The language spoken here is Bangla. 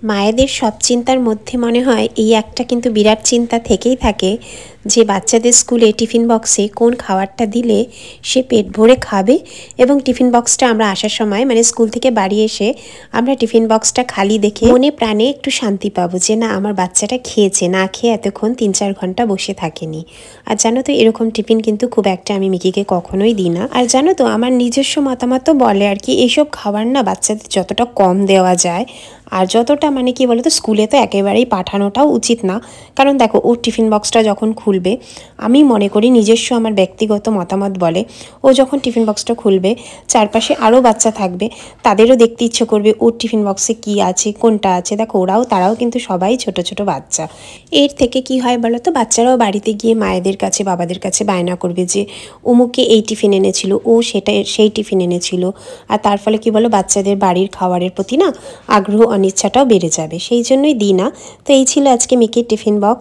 মায়েদের সব চিন্তার মধ্যে মনে হয় এই একটা কিন্তু বিরাট চিন্তা থেকেই থাকে যে বাচ্চাদের স্কুলে টিফিন বক্সে কোন খাবারটা দিলে সে পেট ভরে খাবে এবং টিফিন বক্সটা আমরা আসার সময় মানে স্কুল থেকে বাড়ি এসে আমরা টিফিন বক্সটা খালি দেখে মনে প্রাণে একটু শান্তি পাবো যে না আমার বাচ্চাটা খেয়েছে, না খেয়ে এতক্ষণ 3-4 ঘন্টা বসে থাকেনি। আর জানো তো এরকম টিফিন কিন্তু খুব একটা আমি মিকিকে কখনোই দিই না। আর জানো তো আমার নিজস্ব মতামতও বলে আর কি এইসব খাবার না বাচ্চাদের যতটা কম দেওয়া যায় আর যতটা মানে কি বলতো স্কুলে তো একেবারেই পাঠানোটাও উচিত না। কারণ দেখো ওর টিফিন বক্সটা যখন খুলবে, আমি মনে করি নিজস্ব আমার ব্যক্তিগত মতামত বলে ও যখন টিফিন বক্সটা খুলবে চারপাশে আরও বাচ্চা থাকবে, তাদেরও দেখতে ইচ্ছে করবে ওর টিফিন বক্সে কি আছে কোনটা আছে। দেখো তারাও কিন্তু সবাই ছোট ছোট বাচ্চা। এর থেকে কি হয় বলো তো, বাচ্চারাও বাড়িতে গিয়ে মায়েদের কাছে বাবাদের কাছে বায়না করবে যে অমুকে এই টিফিন এনেছিল, ও সেই টিফিন এনেছিল। আর তার ফলে কি বলো বাচ্চাদের বাড়ির খাবারের প্রতি না আগ্রহ অনিচ্ছাটাও বেড়ে যাবে, সেই জন্যই দিই না। তো এই ছিল আজকে মিকির টিফিন বক্স।